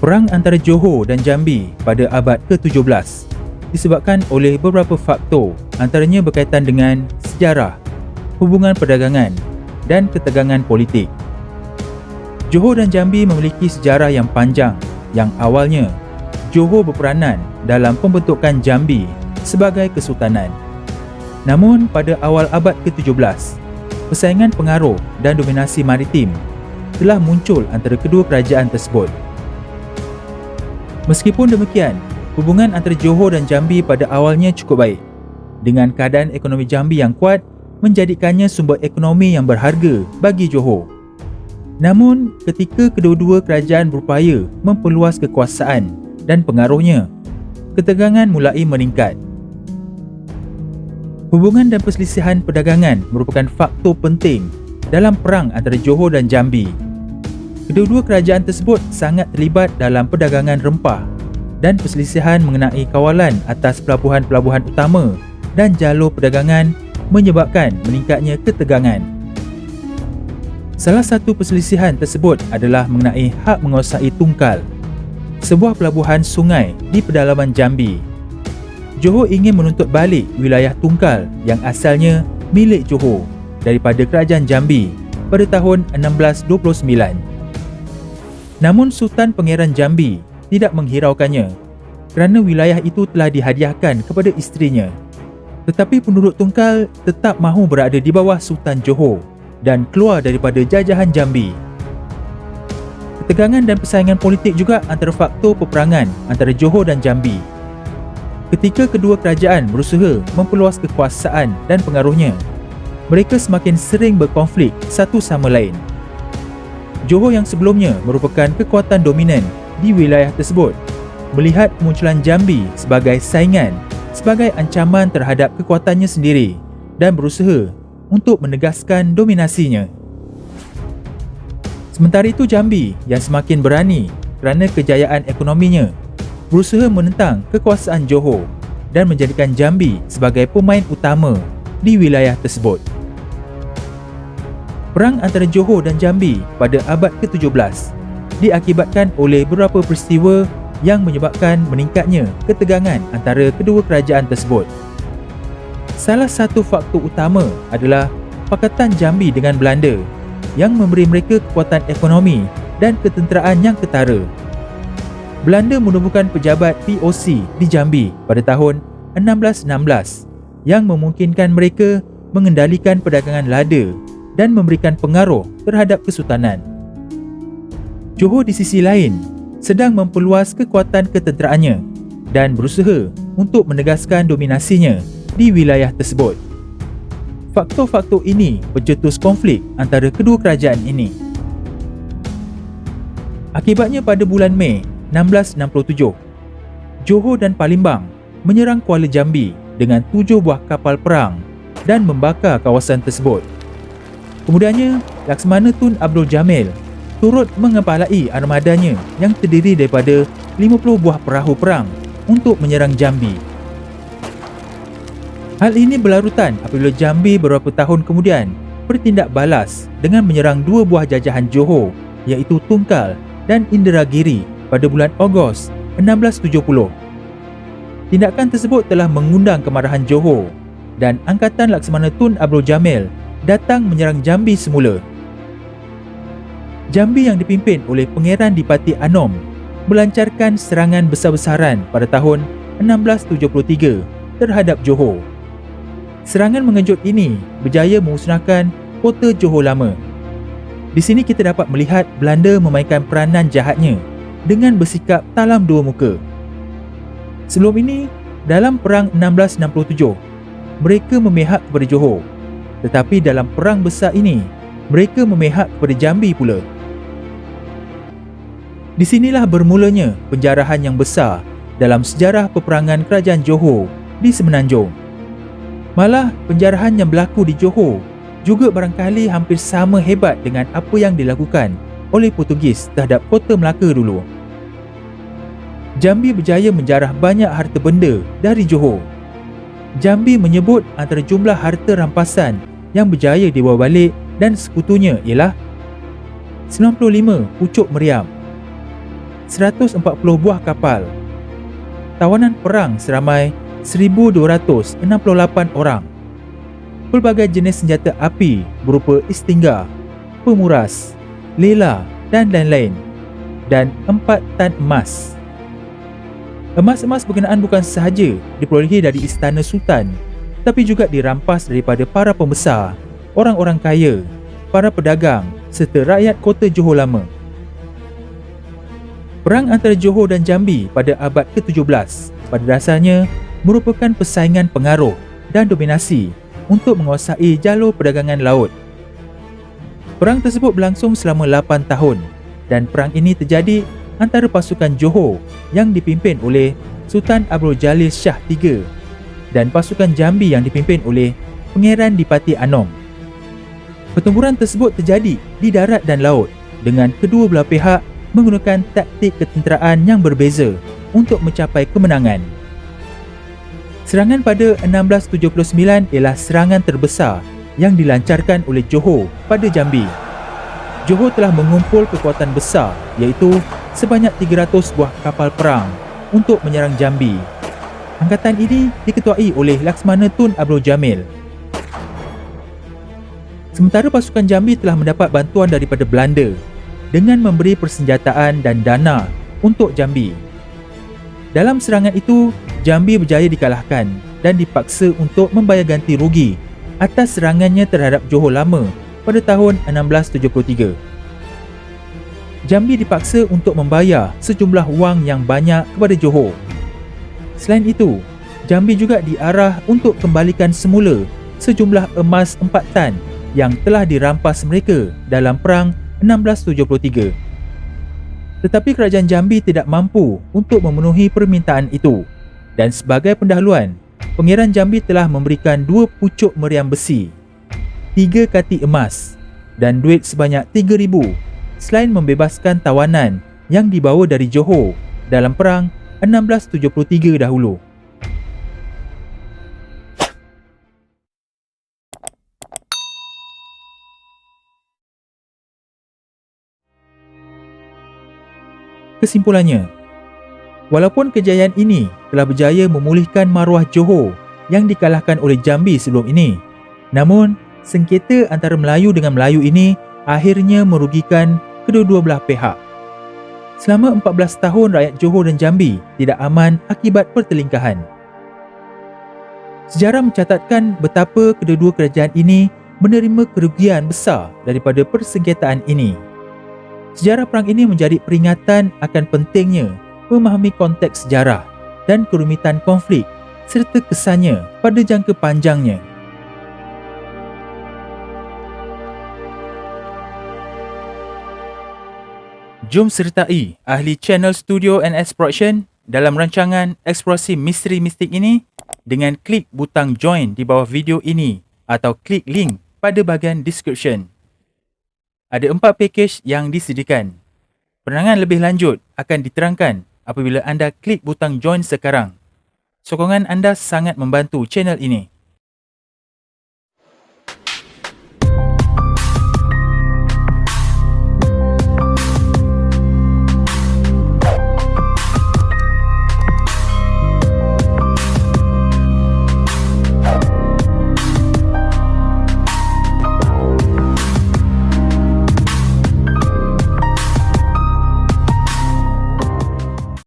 Perang antara Johor dan Jambi pada abad ke-17 disebabkan oleh beberapa faktor, antaranya berkaitan dengan sejarah, hubungan perdagangan dan ketegangan politik. Johor dan Jambi memiliki sejarah yang panjang yang awalnya Johor berperanan dalam pembentukan Jambi sebagai kesultanan. Namun pada awal abad ke-17, persaingan pengaruh dan dominasi maritim telah muncul antara kedua kerajaan tersebut. Meskipun demikian, hubungan antara Johor dan Jambi pada awalnya cukup baik, dengan keadaan ekonomi Jambi yang kuat menjadikannya sumber ekonomi yang berharga bagi Johor. Namun, ketika kedua-dua kerajaan berupaya memperluas kekuasaan dan pengaruhnya, ketegangan mulai meningkat. Hubungan dan perselisihan perdagangan merupakan faktor penting dalam perang antara Johor dan Jambi. Kedua-dua kerajaan tersebut sangat terlibat dalam perdagangan rempah dan perselisihan mengenai kawalan atas pelabuhan-pelabuhan utama dan jalur perdagangan menyebabkan meningkatnya ketegangan. Salah satu perselisihan tersebut adalah mengenai hak menguasai Tungkal, sebuah pelabuhan sungai di pedalaman Jambi. Johor ingin menuntut balik wilayah Tungkal yang asalnya milik Johor daripada kerajaan Jambi pada tahun 1629. Namun Sultan Pangeran Jambi tidak menghiraukannya kerana wilayah itu telah dihadiahkan kepada isterinya. Tetapi penduduk Tungkal tetap mahu berada di bawah Sultan Johor dan keluar daripada jajahan Jambi. Ketegangan dan persaingan politik juga antara faktor peperangan antara Johor dan Jambi. Ketika kedua kerajaan berusaha memperluas kekuasaan dan pengaruhnya, mereka semakin sering berkonflik satu sama lain. Johor yang sebelumnya merupakan kekuatan dominan di wilayah tersebut melihat kemunculan Jambi sebagai saingan, sebagai ancaman terhadap kekuatannya sendiri dan berusaha untuk menegaskan dominasinya. Sementara itu Jambi yang semakin berani kerana kejayaan ekonominya berusaha menentang kekuasaan Johor dan menjadikan Jambi sebagai pemain utama di wilayah tersebut. Perang antara Johor dan Jambi pada abad ke-17 diakibatkan oleh beberapa peristiwa yang menyebabkan meningkatnya ketegangan antara kedua kerajaan tersebut. Salah satu faktor utama adalah pakatan Jambi dengan Belanda yang memberi mereka kekuatan ekonomi dan ketenteraan yang ketara. Belanda menubuhkan pejabat POC di Jambi pada tahun 1616 yang memungkinkan mereka mengendalikan perdagangan lada dan memberikan pengaruh terhadap kesultanan. Johor di sisi lain sedang memperluas kekuatan ketenteraannya dan berusaha untuk menegaskan dominasinya di wilayah tersebut. Faktor-faktor ini pencetus konflik antara kedua kerajaan ini. Akibatnya pada bulan Mei 1667, Johor dan Palembang menyerang Kuala Jambi dengan 7 buah kapal perang dan membakar kawasan tersebut. Kemudiannya, Laksamana Tun Abdul Jamil turut mengepalai armadanya yang terdiri daripada 50 buah perahu perang untuk menyerang Jambi. Hal ini berlarutan apabila Jambi beberapa tahun kemudian bertindak balas dengan menyerang 2 buah jajahan Johor iaitu Tungkal dan Inderagiri pada bulan Ogos 1670. Tindakan tersebut telah mengundang kemarahan Johor dan Angkatan Laksamana Tun Abdul Jamil datang menyerang Jambi semula. Jambi yang dipimpin oleh Pangeran Dipati Anom melancarkan serangan besar-besaran pada tahun 1673 terhadap Johor. Serangan mengejut ini berjaya memusnahkan kota Johor lama. Di sini kita dapat melihat Belanda memainkan peranan jahatnya dengan bersikap talam dua muka. Sebelum ini, dalam Perang 1667, mereka memihak kepada Johor. Tetapi dalam perang besar ini, mereka memihak kepada Jambi pula. Di sinilah bermulanya penjarahan yang besar dalam sejarah peperangan kerajaan Johor di Semenanjung. Malah, penjarahan yang berlaku di Johor juga barangkali hampir sama hebat dengan apa yang dilakukan oleh Portugis terhadap kota Melaka dulu. Jambi berjaya menjarah banyak harta benda dari Johor. Jambi menyebut antara jumlah harta rampasan yang berjaya dibawa balik dan sekutunya ialah 95 pucuk meriam, 140 buah kapal. Tawanan perang seramai 1,268 orang. Pelbagai jenis senjata api berupa istinggar, pemuras, lela dan lain-lain, dan 4 tan emas. Emas-emas berkenaan bukan sahaja diperolehi dari istana sultan, tapi juga dirampas daripada para pembesar, orang-orang kaya, para pedagang serta rakyat kota Johor lama. Perang antara Johor dan Jambi pada abad ke-17 pada dasarnya merupakan persaingan pengaruh dan dominasi untuk menguasai jalur perdagangan laut. Perang tersebut berlangsung selama 8 tahun dan perang ini terjadi antara pasukan Johor yang dipimpin oleh Sultan Abdul Jalil Shah III dan pasukan Jambi yang dipimpin oleh Pangeran Dipati Anom. Pertempuran tersebut terjadi di darat dan laut dengan kedua belah pihak menggunakan taktik ketenteraan yang berbeza untuk mencapai kemenangan. Serangan pada 1679 ialah serangan terbesar yang dilancarkan oleh Johor pada Jambi. Johor telah mengumpul kekuatan besar iaitu sebanyak 300 buah kapal perang untuk menyerang Jambi. Angkatan ini diketuai oleh Laksmana Tun Abdul Jamil. Sementara pasukan Jambi telah mendapat bantuan daripada Belanda dengan memberi persenjataan dan dana untuk Jambi. Dalam serangan itu, Jambi berjaya dikalahkan dan dipaksa untuk membayar ganti rugi atas serangannya terhadap Johor lama pada tahun 1673. Jambi dipaksa untuk membayar sejumlah wang yang banyak kepada Johor. Selain itu, Jambi juga diarah untuk kembalikan semula sejumlah emas 4 tan yang telah dirampas mereka dalam perang 1673. Tetapi kerajaan Jambi tidak mampu untuk memenuhi permintaan itu dan sebagai pendahuluan, Pangeran Jambi telah memberikan 2 pucuk meriam besi, 3 kati emas dan duit sebanyak 3,000 selain membebaskan tawanan yang dibawa dari Johor dalam perang 1673 dahulu. Kesimpulannya, walaupun kejayaan ini telah berjaya memulihkan maruah Johor yang dikalahkan oleh Jambi sebelum ini, namun sengketa antara Melayu dengan Melayu ini akhirnya merugikan kedua-dua belah pihak. Selama 14 tahun rakyat Johor dan Jambi tidak aman akibat pertelingkahan. Sejarah mencatatkan betapa kedua-dua kerajaan ini menerima kerugian besar daripada persengketaan ini. Sejarah perang ini menjadi peringatan akan pentingnya memahami konteks sejarah dan kerumitan konflik serta kesannya pada jangka panjangnya. Jom sertai ahli channel Studio NS Production dalam rancangan eksplorasi misteri mistik ini dengan klik butang join di bawah video ini atau klik link pada bahagian description. Ada 4 pakej yang disediakan. Penerangan lebih lanjut akan diterangkan apabila anda klik butang join sekarang. Sokongan anda sangat membantu channel ini.